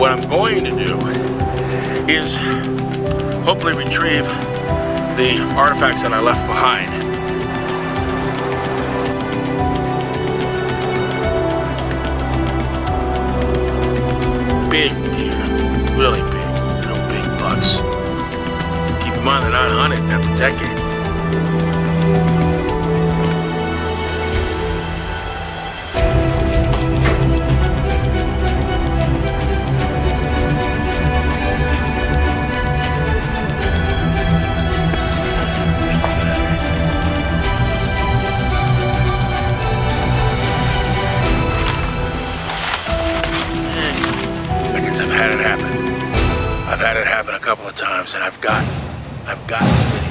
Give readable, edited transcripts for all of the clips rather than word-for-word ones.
what I'm going to do is hopefully retrieve the artifacts that I left behind. Big deer, really big, real big bucks. Keep in mind they're not hunted after decades. I've had it happen a couple of times, and I've got the video.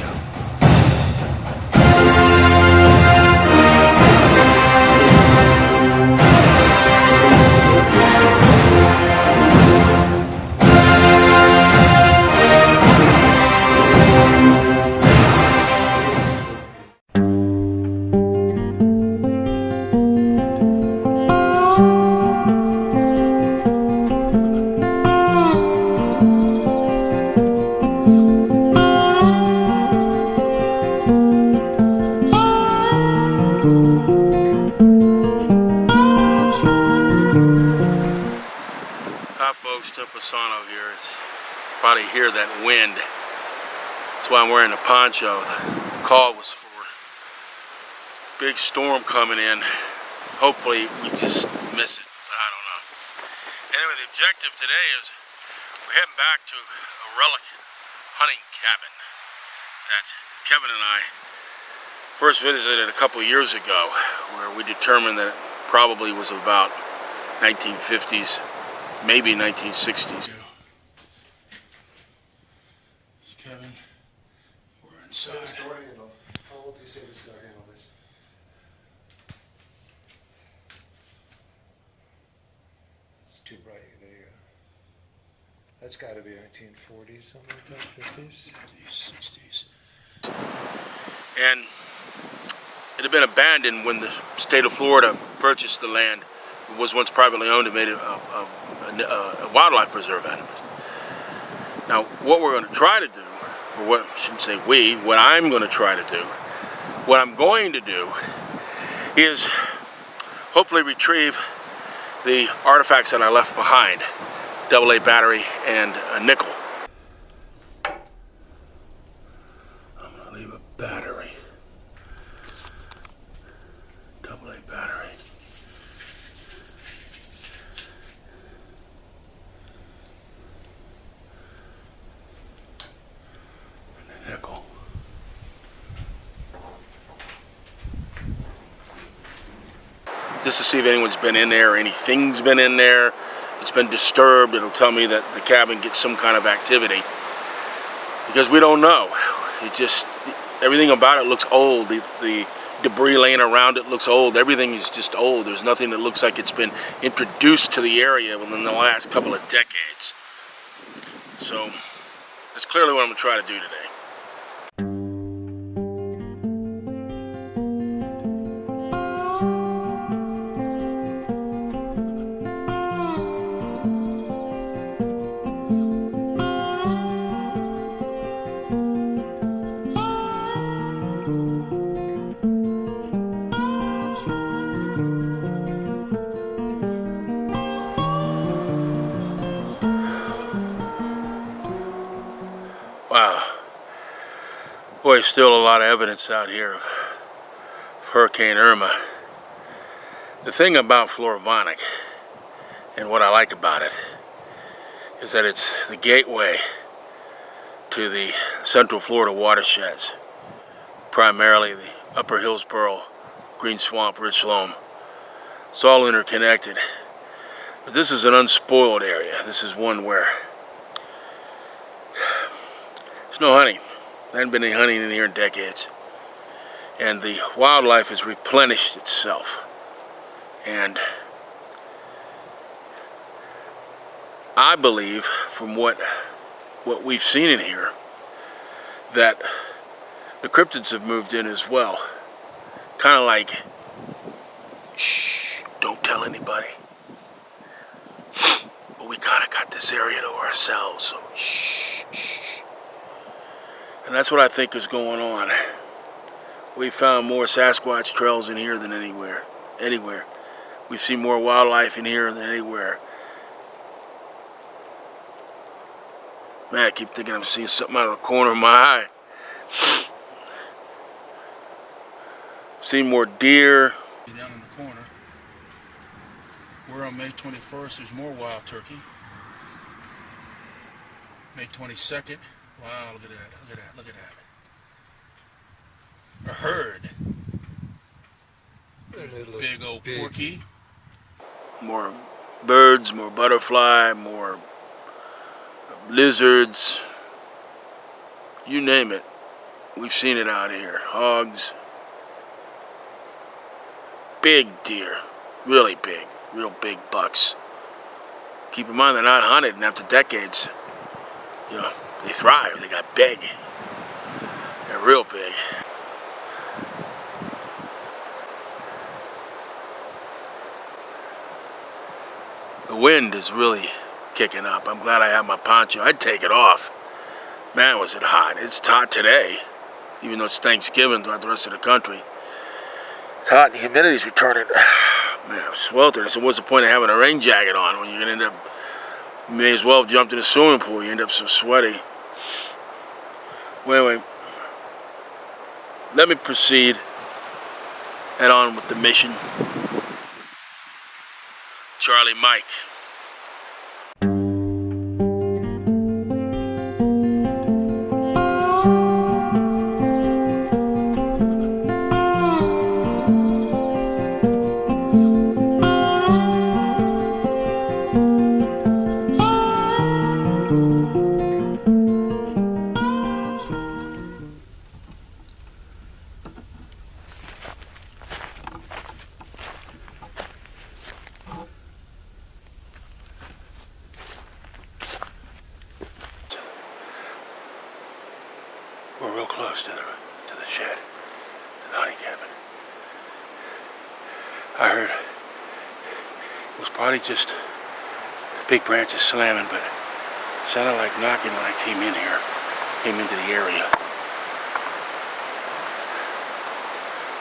Here, it's probably hear that wind. That's why I'm wearing a poncho. The call was for big storm coming in. Hopefully we just miss it, but I don't know. Anyway, the objective today is we're heading back to a relic hunting cabin that Kevin and I first visited a couple of years ago, where we determined that it probably was about 1950s, maybe 1960s. Kevin, we're inside. How old do you say this door handle is? It's too bright. There you go. That's got to be 1940s, something like that, 50s? 50s, 60s. And it had been abandoned when the state of Florida purchased the land. It was once privately owned and made it a wildlife preserve out of it. Now, what we're going to try to do, or what I shouldn't say we, what I'm going to try to do, what I'm going to do is hopefully retrieve the artifacts that I left behind, AA battery and a nickel. I'm going to leave a battery, AA battery. Nickel. Just to see if anyone's been in there or anything's been in there. If it's been disturbed, it'll tell me that the cabin gets some kind of activity. Because we don't know. It just, everything about it looks old. The debris laying around it looks old. Everything is just old. There's nothing that looks like it's been introduced to the area within the last couple of decades. So that's clearly what I'm going to try to do today. Wow. Boy, still a lot of evidence out here of Hurricane Irma. The thing about Floravonic, and what I like about it, is that it's the gateway to the Central Florida watersheds, primarily the Upper Hillsborough, Green Swamp, Rich Loam. It's all interconnected. But this is an unspoiled area. This is one where there's no hunting. There hasn't been any hunting in here in decades. And the wildlife has replenished itself. And I believe, from what we've seen in here, that the cryptids have moved in as well. Kind of like, shh, don't tell anybody. But we kind of got this this area to ourselves. So shh, shh. And that's what I think is going on. We found more Sasquatch trails in here than anywhere. We've seen more wildlife in here than anywhere. Man, I keep thinking I'm seeing something out of the corner of my eye. Seen more deer. Down in the corner. We're on May 21st. There's more wild turkey. May 22nd. Wow, look at that. Look at that. Look at that. A herd. Big old porky. More birds, more butterfly, more lizards. You name it. We've seen it out here. Hogs. Big deer. Really big. Real big bucks. Keep in mind they're not hunted, and after decades, you know, they thrive. They got big. They're real big. The wind is really kicking up. I'm glad I have my poncho. I'd take it off. Man, was it hot. It's hot today, even though it's Thanksgiving throughout the rest of the country. It's hot and the humidity's returning. Man, I'm sweltering. I said, what's the point of having a rain jacket on when you're going to end up, you may as well have jumped in a swimming pool. You end up so sweaty. Well, anyway, let me proceed head on with the mission. Charlie Mike. We're real close to the shed, to the honey cabin. I heard it was probably just big branches slamming, but it sounded like knocking when I came in here, came into the area.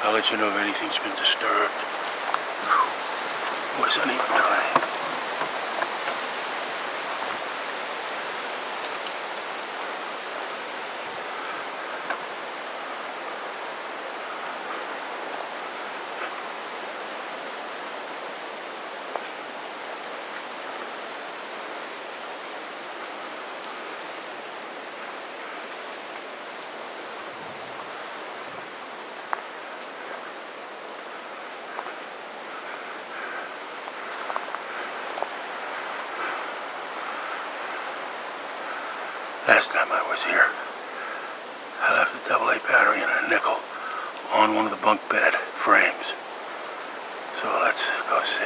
I'll let you know if anything's been disturbed. Whew. Boy, it's uneven terrain. Last time I was here, I left a AA battery and a nickel on one of the bunk bed frames. So let's go see.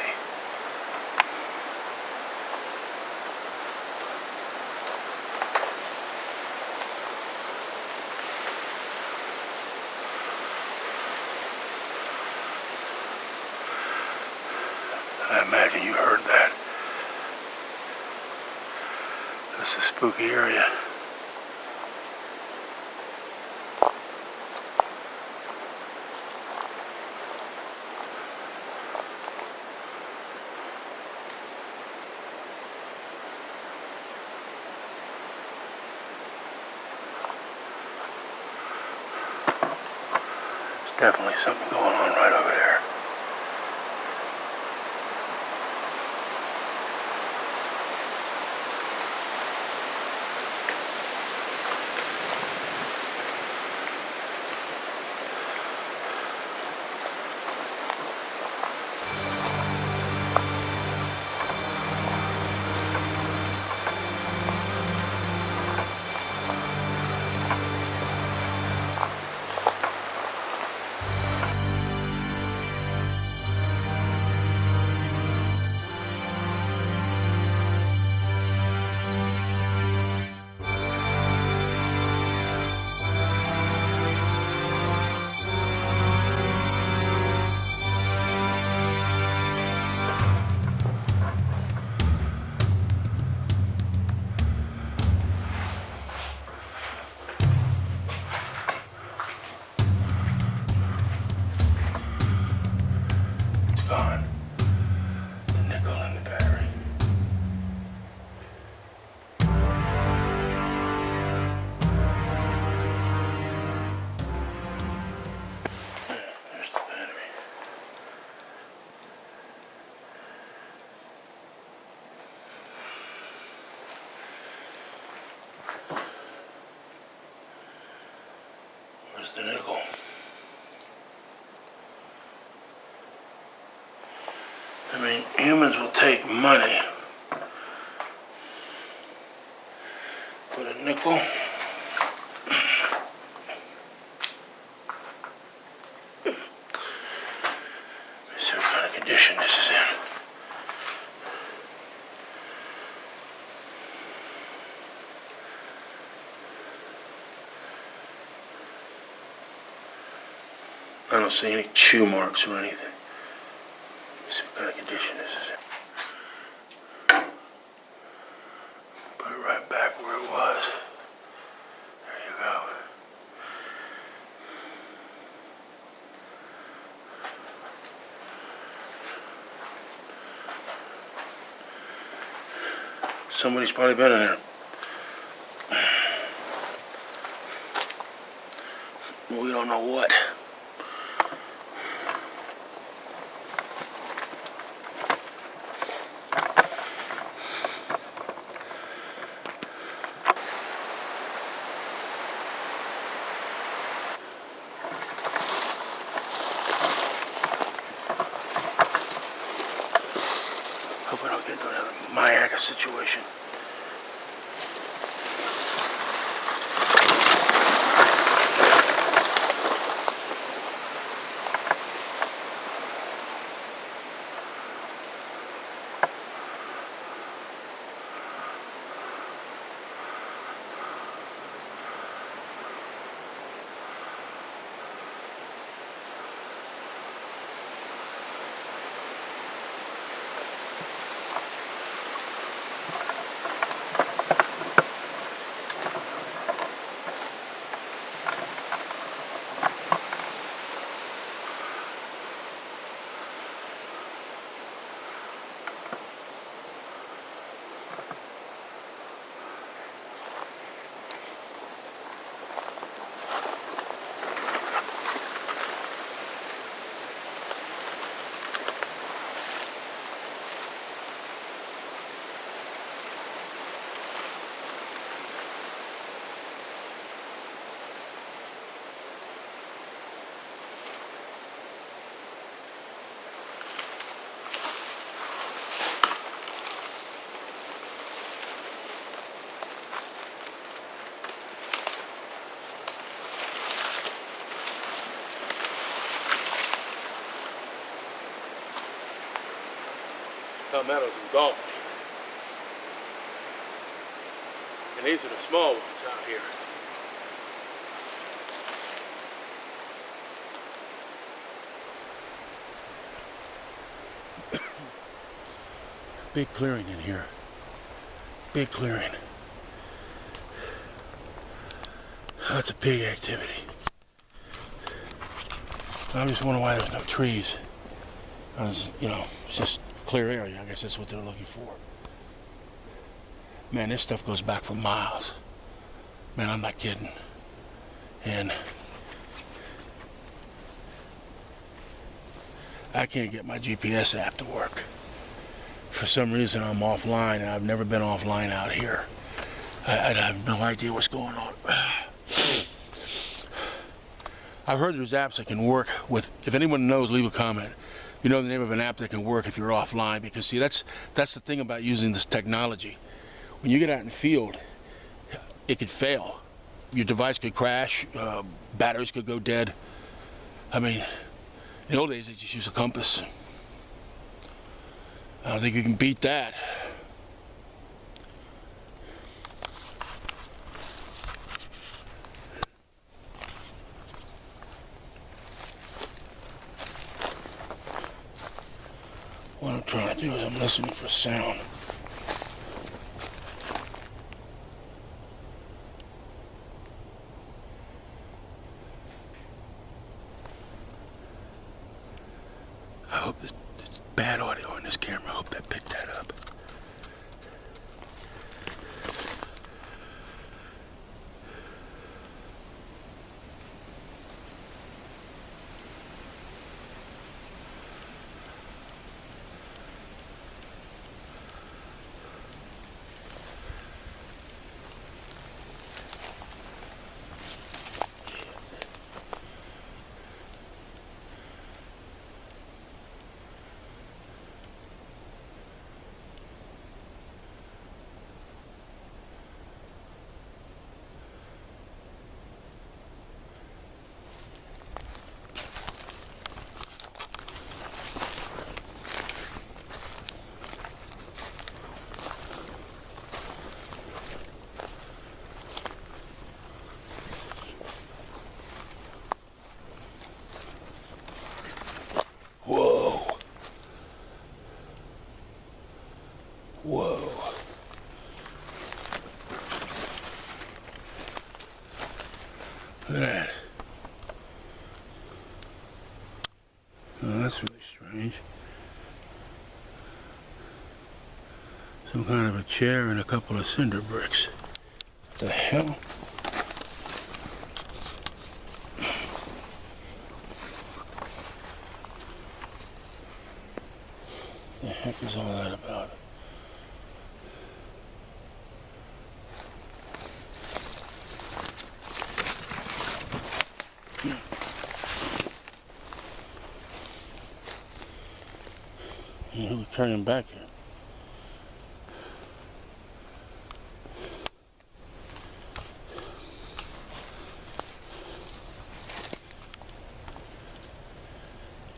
I imagine you heard that. This is a spooky area. Definitely something going on right over there. gone. The nickel and the battery. There's the battery. Where's the nickel? I mean, humans will take money, but a nickel? Let me see what kind of condition this is in. I don't see any chew marks or anything. Let's see what kind of condition this is in. Put it right back where it was. There you go. Somebody's probably been in there. We don't know what. Hope I don't get into another Mayaga situation. Palmettos and golf. And these are the small ones out here. Big clearing in here. Big clearing. Lots of pig activity. I just wonder why there's no trees. You know, it's just clear area. I guess that's what they're looking for. Man, this stuff goes back for miles. Man, I'm not kidding. And I can't get my GPS app to work. For some reason, I'm offline, and I've never been offline out here. I have no idea what's going on. I've heard there's apps that can work with, if anyone knows, leave a comment. You know the name of an app that can work if you're offline, because see, that's the thing about using this technology. When you get out in the field, it could fail. Your device could crash, batteries could go dead. I mean, in the old days, they just use a compass. I don't think you can beat that. What I'm trying to do is I'm listening for sound. I hope that bad audio on this camera. I hope that picked that up. Whoa. Whoa. Look at that. Oh, that's really strange. Some kind of a chair and a couple of cinder bricks. What the hell? The heck is all that about? Who we carrying back here?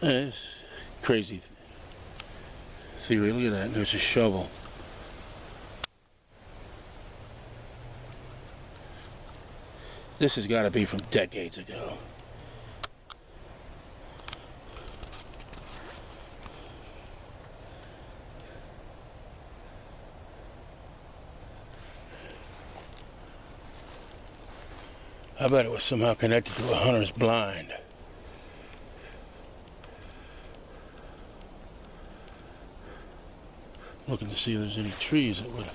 Yeah, it's crazy theory. Look at that. There's a shovel. This has got to be from decades ago. I bet it was somehow connected to a hunter's blind. Looking to see if there's any trees that would...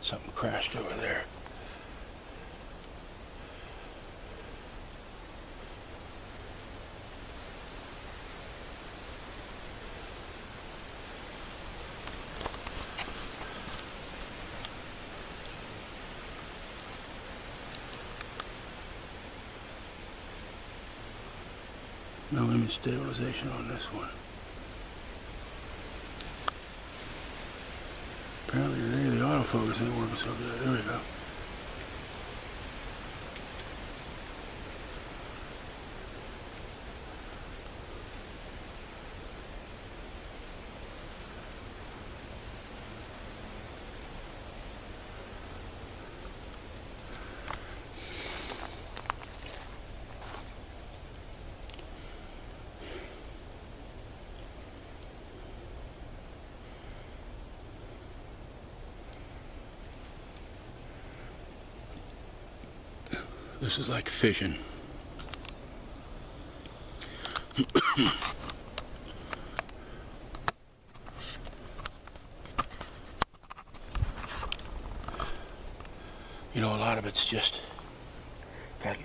Something crashed over there. No image stabilization on this one. Apparently today the autofocus ain't working so good. There we go. This is like fishing. You know, a lot of it's just gotta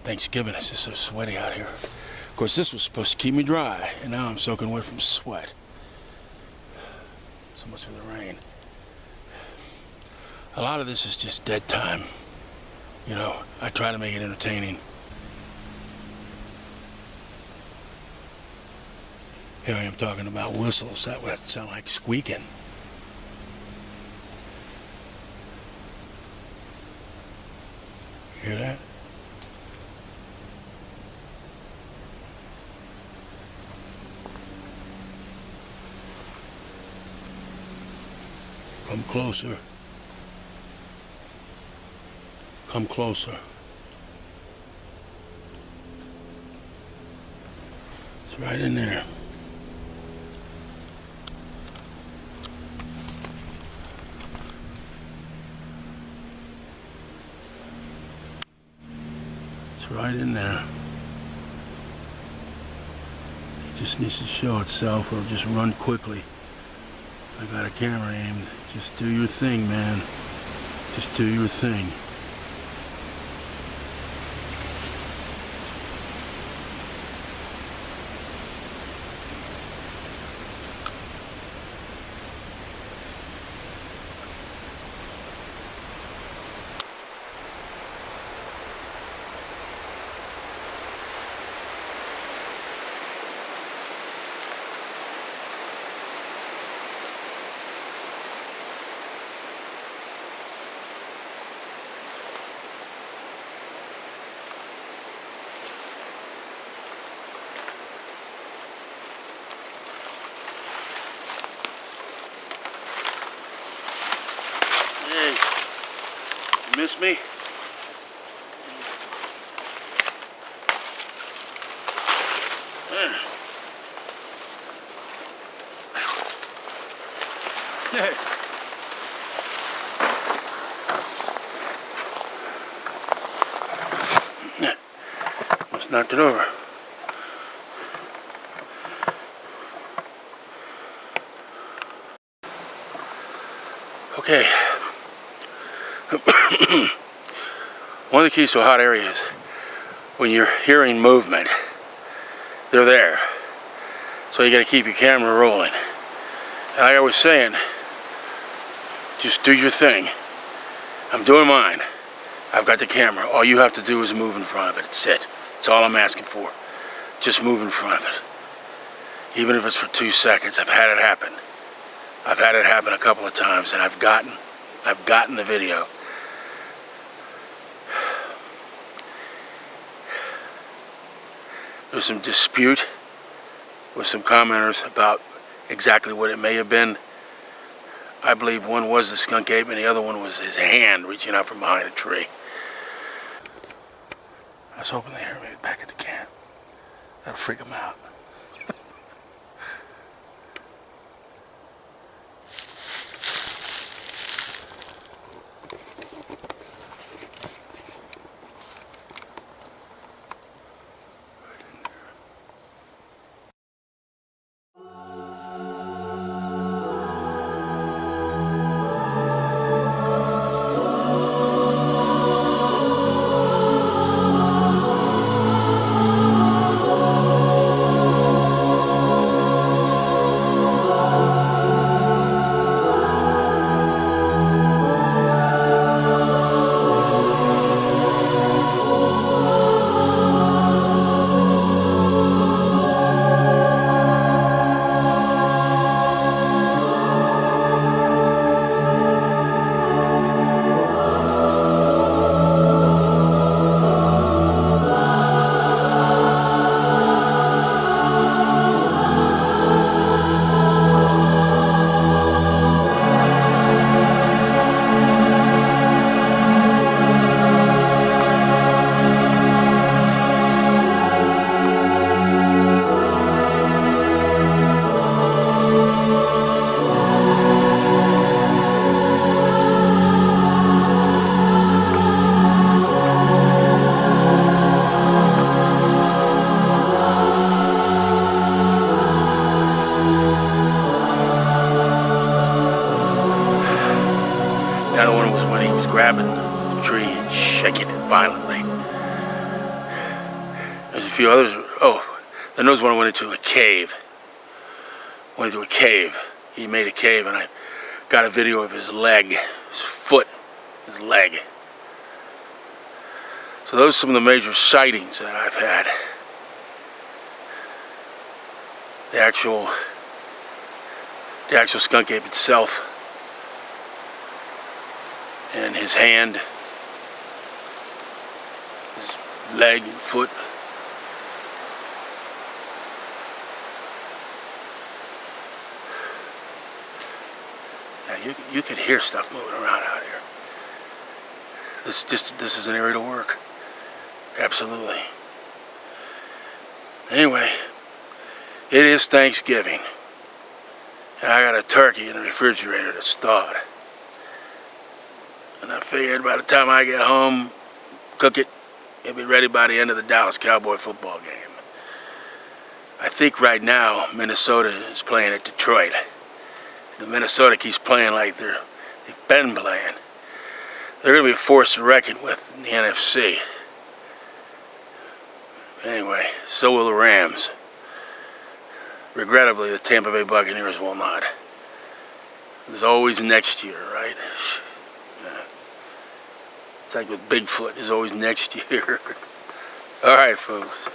Thanksgiving, it's just so sweaty out here. Of course, this was supposed to keep me dry, and now I'm soaking wet from sweat. So much for the rain. A lot of this is just dead time. You know, I try to make it entertaining. Here I am talking about whistles. That would sound like squeaking. Hear that? Come closer. Come closer. It's right in there. It's right in there. It just needs to show itself or just run quickly. I got a camera aimed. Just do your thing, man. Just do your thing. Hey, you miss me? Hey. Must knocked it over. Okay. One of the keys to a hot area is when you're hearing movement, they're there. So you gotta keep your camera rolling. And like I was saying, just do your thing. I'm doing mine. I've got the camera. All you have to do is move in front of it. That's it. That's all I'm asking for. Just move in front of it. Even if it's for 2 seconds. I've had it happen. I've had it happen a couple of times, and I've gotten the video. There was some dispute with some commenters about exactly what it may have been. I believe one was the skunk ape and the other one was his hand reaching out from behind a tree. I was hoping they heard me back at the camp. That'll freak them out. The other one was when he was grabbing the tree and shaking it violently. few others. Oh, the nose one went into a cave. He made a cave, and I got a video of his leg, his foot, his leg. So those are some of the major sightings that I've had. The actual skunk ape itself, and his hand, his leg and foot. Now you can hear stuff moving around out here. This is an area to work. Absolutely. Anyway, it is Thanksgiving. And I got a turkey in the refrigerator that's thawed. And I figured by the time I get home, cook it, it'll be ready by the end of the Dallas Cowboy football game. I think right now Minnesota is playing at Detroit. If Minnesota keeps playing like they've been playing, they're going to be a force to reckon with in the NFC. Anyway, so will the Rams. Regrettably, the Tampa Bay Buccaneers will not. There's always next year, right? Yeah. It's like with Bigfoot, there's always next year. All right, folks.